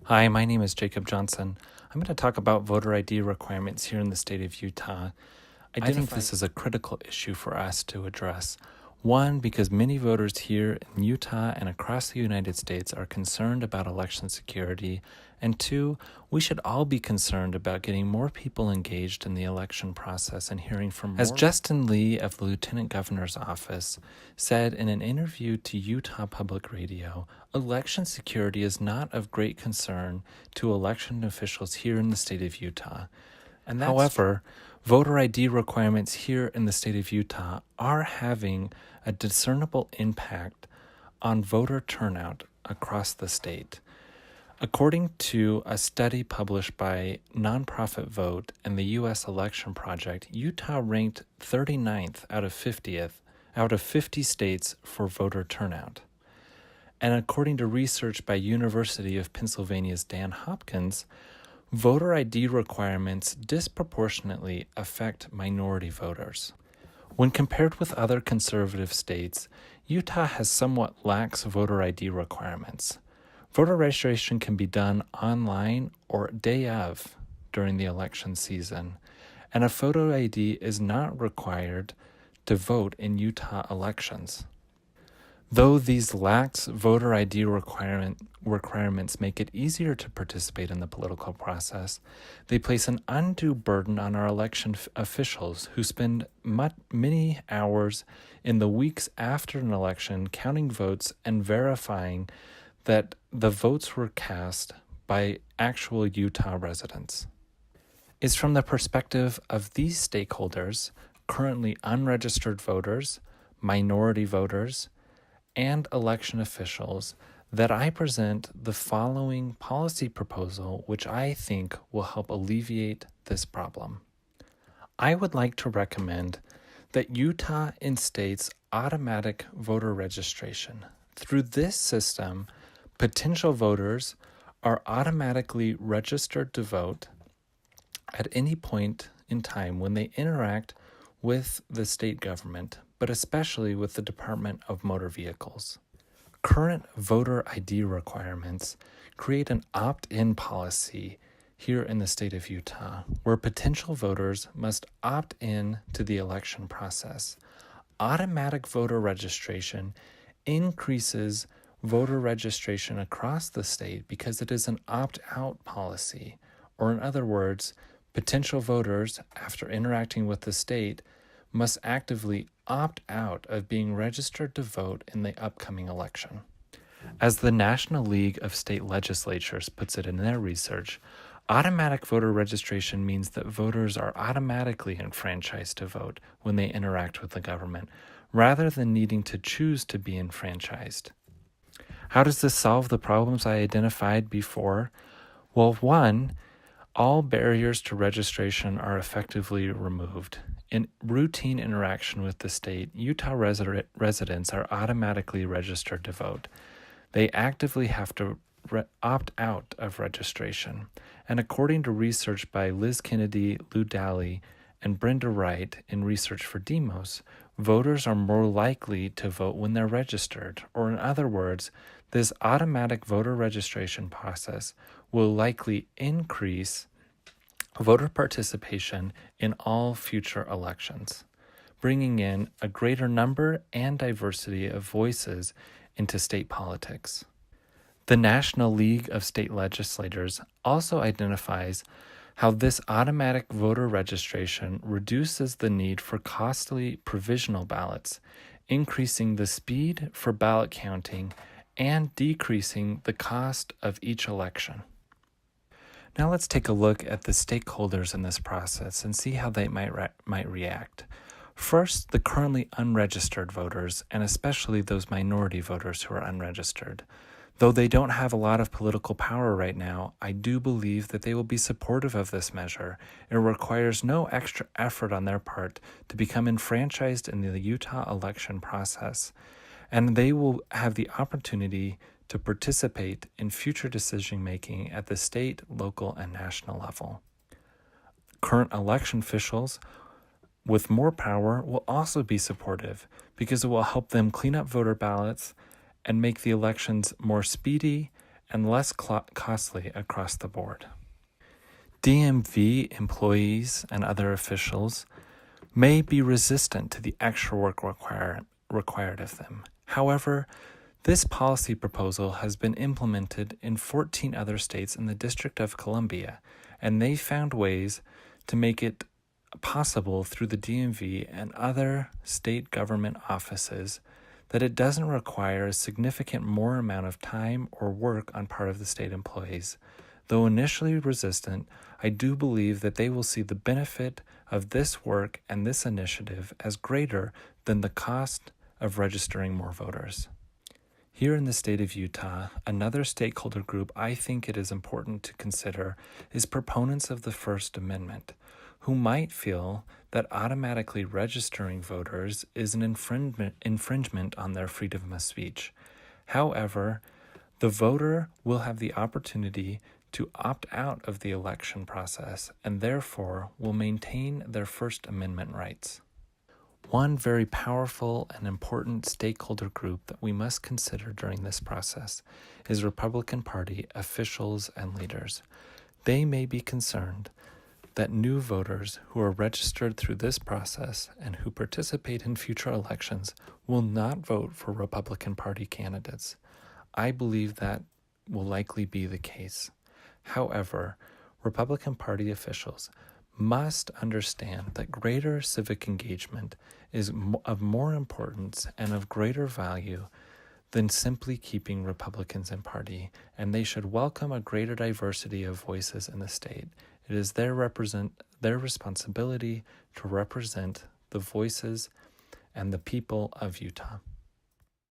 Hi, my name is Jacob Johnson. I'm going to talk about voter ID requirements here in the state of Utah. I think this is a critical issue for us to address. One, because many voters here in Utah and across the United States are concerned about election security. And two, we should all be concerned about getting more people engaged in the election process and hearing from more. As Justin Lee of the Lieutenant Governor's Office said in an interview to Utah Public Radio, election security is not of great concern to election officials here in the state of Utah. And however, voter ID requirements here in the state of Utah are having a discernible impact on voter turnout across the state. According to a study published by Nonprofit Vote and the U.S. Election Project, Utah ranked 39th out of 50 states for voter turnout. And according to research by University of Pennsylvania's Dan Hopkins, voter ID requirements disproportionately affect minority voters. When compared with other conservative states, Utah has somewhat lax voter ID requirements. Voter registration can be done online or day of during the election season, and a photo ID is not required to vote in Utah elections. Though these lax voter ID requirements make it easier to participate in the political process, they place an undue burden on our election officials who spend many hours in the weeks after an election counting votes and verifying that the votes were cast by actual Utah residents. It's from the perspective of these stakeholders, currently unregistered voters, minority voters, and election officials, that I present the following policy proposal, which I think will help alleviate this problem. I would like to recommend that Utah instates automatic voter registration. Through this system, potential voters are automatically registered to vote at any point in time when they interact with the state government, but especially with the Department of Motor Vehicles. Current voter ID requirements create an opt-in policy here in the state of Utah, where potential voters must opt in to the election process. Automatic voter registration increases voter registration across the state because it is an opt-out policy, or in other words, potential voters, after interacting with the state, must actively opt out of being registered to vote in the upcoming election. As the National League of State Legislatures puts it in their research, automatic voter registration means that voters are automatically enfranchised to vote when they interact with the government, rather than needing to choose to be enfranchised. How does this solve the problems I identified before? Well, one, all barriers to registration are effectively removed. In routine interaction with the state, Utah residents are automatically registered to vote. They actively have to opt out of registration. And according to research by Liz Kennedy, Lou Daly, and Brenda Wright in Research for Demos, voters are more likely to vote when they're registered, or in other words, this automatic voter registration process will likely increase voter participation in all future elections, bringing in a greater number and diversity of voices into state politics. The National League of State Legislators also identifies how this automatic voter registration reduces the need for costly provisional ballots, increasing the speed for ballot counting and decreasing the cost of each election. Now let's take a look at the stakeholders in this process and see how they might react. First, the currently unregistered voters, and especially those minority voters who are unregistered. Though they don't have a lot of political power right now, I do believe that they will be supportive of this measure. It requires no extra effort on their part to become enfranchised in the Utah election process, and they will have the opportunity to participate in future decision-making at the state, local, and national level. Current election officials with more power will also be supportive because it will help them clean up voter ballots and make the elections more speedy and less costly across the board. DMV employees and other officials may be resistant to the extra work required of them. However, this policy proposal has been implemented in 14 other states in the District of Columbia, and they found ways to make it possible through the DMV and other state government offices that it doesn't require a significant more amount of time or work on part of the state employees. Though initially resistant, I do believe that they will see the benefit of this work and this initiative as greater than the cost of registering more voters. Here in the state of Utah, another stakeholder group I think it is important to consider is proponents of the First Amendment, who might feel that automatically registering voters is an infringement on their freedom of speech. However, the voter will have the opportunity to opt out of the election process and therefore will maintain their First Amendment rights. One very powerful and important stakeholder group that we must consider during this process is Republican Party officials and leaders. They may be concerned that new voters who are registered through this process and who participate in future elections will not vote for Republican Party candidates. I believe that will likely be the case. However, Republican Party officials must understand that greater civic engagement is of more importance and of greater value than simply keeping Republicans in party, and they should welcome a greater diversity of voices in the state. It is their responsibility to represent the voices and the people of Utah.